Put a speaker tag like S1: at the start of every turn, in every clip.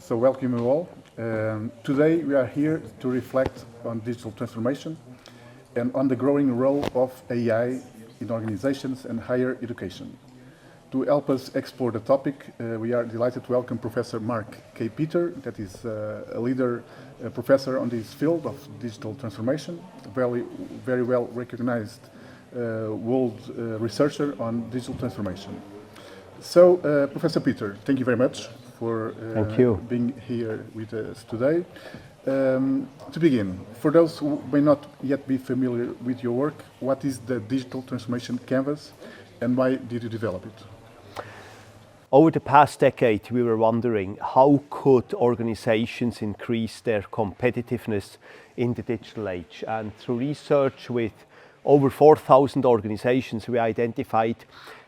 S1: So welcome you all. Today we are here to reflect on digital transformation and on the growing role of AI in organizations and higher education. To help us explore the topic, we are delighted to welcome Professor Marc K. that is a leader professor on this field of digital transformation, very well recognized world researcher on digital transformation. So, Professor Peter, thank you very much for being here with us today. To begin, for those who may not yet be familiar with your work, what is the Digital Transformation Canvas and why did you develop it?
S2: Over the past decade, we were wondering how could organizations increase their competitiveness in the digital age. And through research with over 4,000 organizations, we identified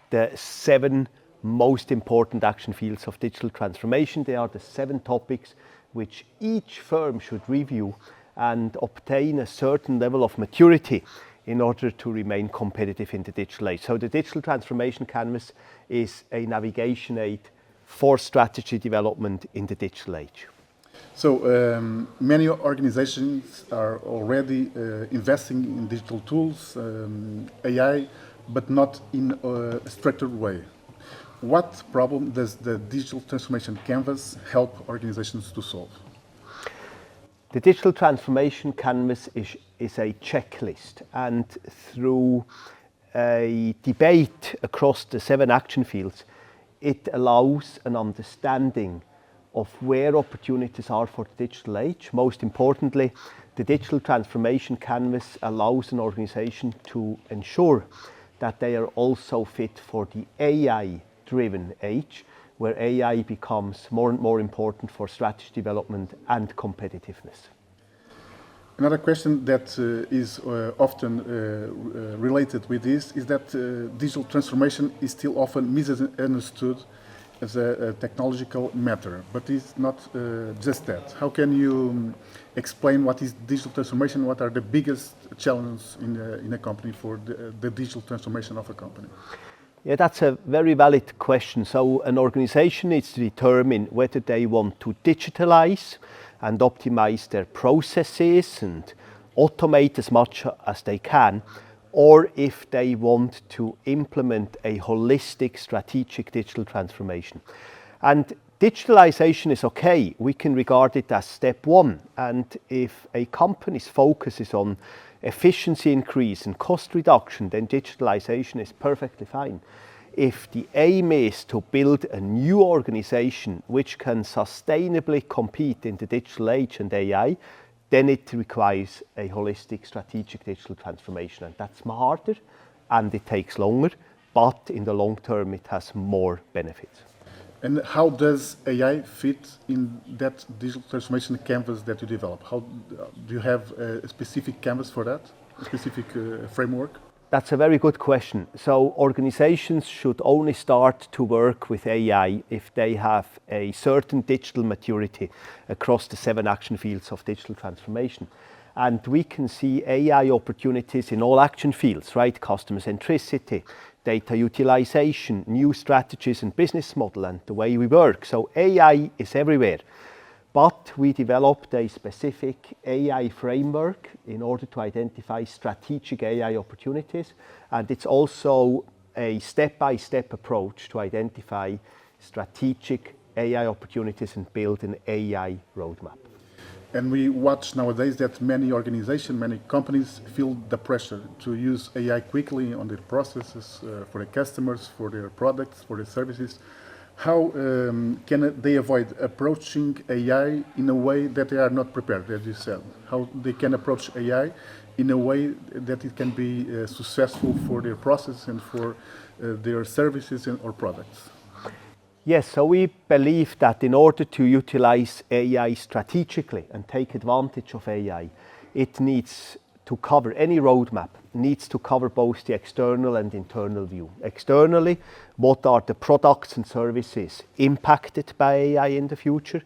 S2: the 7 most important action fields of digital transformation. They are the 7 topics which each firm should review and obtain a certain level of maturity in order to remain competitive in the digital age. So the Digital Transformation Canvas is a navigation aid for strategy development in the digital age.
S1: So many organizations are already investing in digital tools, AI, but not in a structured way. What problem does the Digital Transformation Canvas help organizations to solve?
S2: The Digital Transformation Canvas is a checklist, and through a debate across the 7 action fields, it allows an understanding of where opportunities are for the digital age. Most importantly, the Digital Transformation Canvas allows an organization to ensure that they are also fit for the AI-driven age, where AI becomes more and more important for strategy development and competitiveness.
S1: Another question that is often related with this is that digital transformation is still often misunderstood as a technological matter, but it's not just that. How can you explain what is digital transformation? What are the biggest challenges in a company for the digital transformation of a company?
S2: Yeah, that's a very valid question. So an organization needs to determine whether they want to digitalize and optimize their processes and automate as much as they can, or if they want to implement a holistic strategic digital transformation. And digitalization is okay. We can regard it as step 1. And if a company's focus is on efficiency increase and cost reduction, then digitalization is perfectly fine. If the aim is to build a new organization which can sustainably compete in the digital age and AI, then it requires a holistic strategic digital transformation. And that's harder and it takes longer, but in the long term it has more benefits.
S1: And how does AI fit in that digital transformation canvas that you develop? How do you have a specific canvas for that, a specific framework?
S2: That's a very good question. So organizations should only start to work with AI if they have a certain digital maturity across the 7 action fields of digital transformation. And we can see AI opportunities in all action fields, right? Customer centricity, data utilization, new strategies and business model and the way we work. So AI is everywhere. But we developed a specific AI framework in order to identify strategic AI opportunities. And it's also a step-by-step approach to identify strategic AI opportunities and build an AI roadmap.
S1: And we watch nowadays that many organizations, many companies feel the pressure to use AI quickly on their processes, for their customers, for their products, for their services. How can they avoid approaching AI in a way that they are not prepared, as you said? How they can approach AI in a way that it can be successful for their process and for their services or products?
S2: Yes, so we believe that in order to utilize AI strategically and take advantage of AI, it needs to cover any roadmap, needs to cover both the external and internal view. Externally, what are the products and services impacted by AI in the future?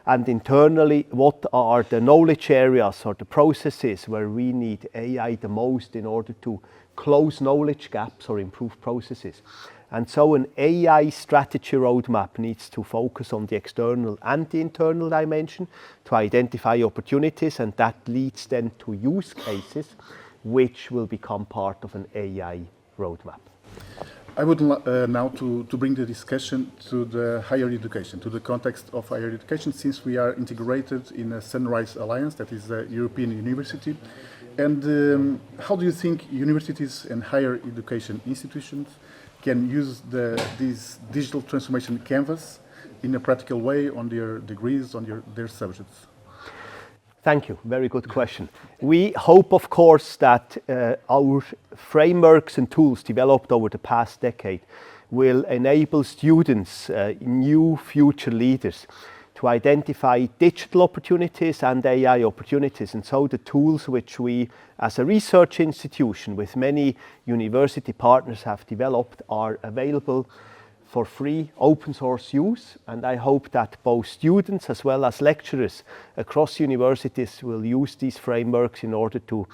S2: And internally, what are the knowledge areas or the processes where we need AI the most in order to close knowledge gaps or improve processes? And so an AI strategy roadmap needs to focus on the external and the internal dimension to identify opportunities, and that leads then to use cases which will become part of an AI roadmap.
S1: I would now to bring the discussion to the higher education, to the context of higher education, since we are integrated in a Sunrise Alliance, that is a European university. And how do you think universities and higher education institutions can use this digital transformation canvas in a practical way on their degrees, on their subjects?
S2: Thank you. Very good question. We hope, of course, that our frameworks and tools developed over the past decade will enable students, new future leaders, to identify digital opportunities and AI opportunities. And so the tools which we, as a research institution with many university partners, have developed are available for free open source use, and I hope that both students as well as lecturers across universities will use these frameworks in order to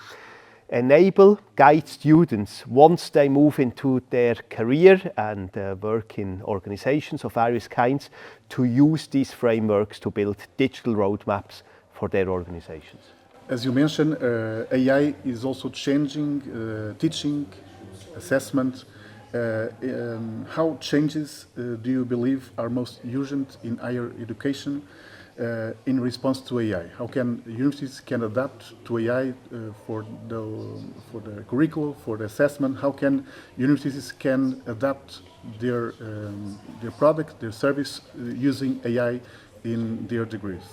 S2: enable, guide students once they move into their career and work in organizations of various kinds, to use these frameworks to build digital roadmaps for their organizations.
S1: As you mentioned, AI is also changing teaching, assessment. How changes do you believe are most urgent in higher education in response to AI? How can universities adapt to AI for the curriculum, for the assessment? How can universities adapt their product, their service using AI in their degrees?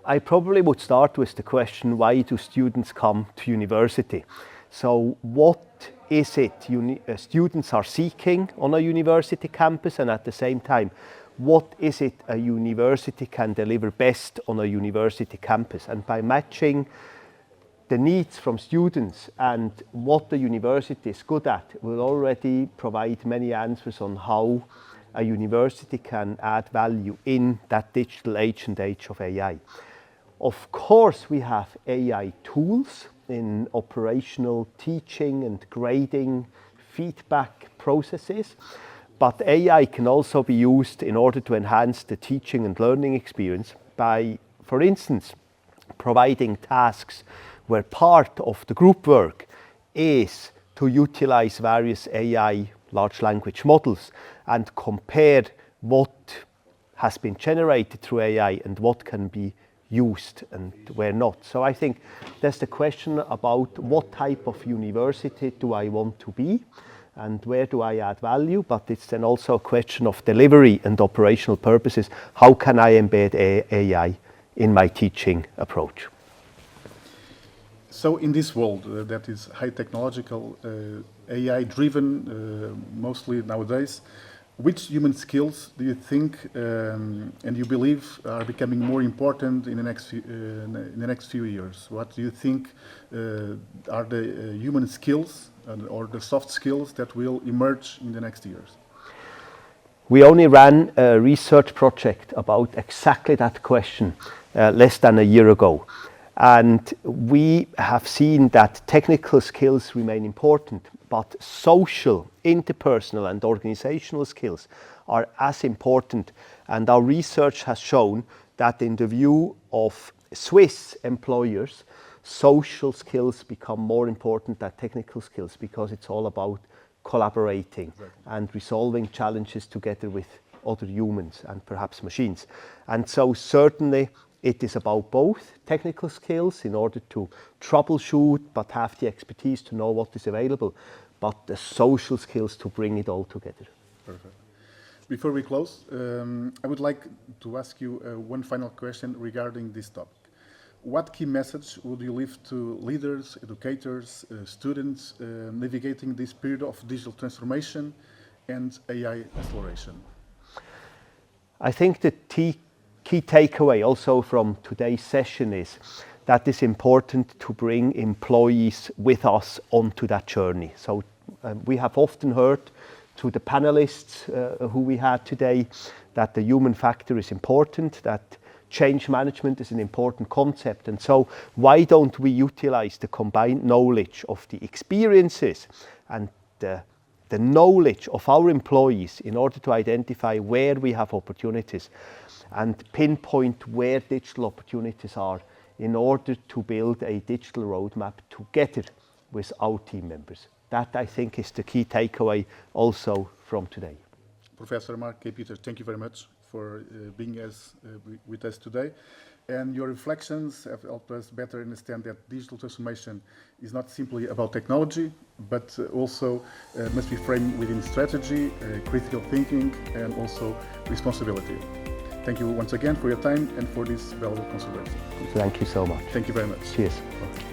S2: I probably would start with the question, why do students come to university? So what is it students are seeking on a university campus, and at the same time, what is it a university can deliver best on a university campus? And by matching the needs from students and what the university is good at, will already provide many answers on how a university can add value in that digital age and age of AI. Of course, we have AI tools in operational teaching and grading feedback processes, but AI can also be used in order to enhance the teaching and learning experience by, for instance, providing tasks where part of the group work is to utilize various AI large language models and compare what has been generated through AI and what can be used and where not. So I think there's the question about what type of university do I want to be and where do I add value, but it's then also a question of delivery and operational purposes. How can I embed AI in my teaching approach?
S1: So in this world that is high technological, AI driven mostly nowadays, which human skills do you think and you believe are becoming more important in the next few years? What do you think are the human skills or the soft skills that will emerge in the next years?
S2: We only ran a research project about exactly that question less than a year ago. And we have seen that technical skills remain important, but social, interpersonal and organizational skills are as important. And our research has shown that in the view of Swiss employers, social skills become more important than technical skills, because it's all about collaborating and resolving challenges together with other humans and perhaps machines. And so certainly it is about both technical skills in order to troubleshoot, but have the expertise to know what is available, but the social skills to bring it all together.
S1: Perfect. Before we close, I would like to ask you one final question regarding this topic. What key message would you leave to leaders, educators, students navigating this period of digital transformation and AI acceleration?
S2: I think the key takeaway also from today's session is that it's important to bring employees with us onto that journey. So we have often heard to the panelists who we had today that the human factor is important, that change management is an important concept. And so why don't we utilize the combined knowledge of the experiences and the the knowledge of our employees in order to identify where we have opportunities and pinpoint where digital opportunities are in order to build a digital roadmap together with our team members. That, I think, is the key takeaway also from today.
S1: Professor Marc K. Peters, thank you very much for being with us today. And your reflections have helped us better understand that digital transformation is not simply about technology, but also must be framed within strategy, critical thinking, and also responsibility. Thank you once again for your time and for this valuable consideration.
S2: Thank you so much.
S1: Thank you very much.
S2: Cheers.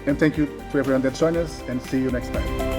S1: And thank you to everyone that joined us, and see you next time.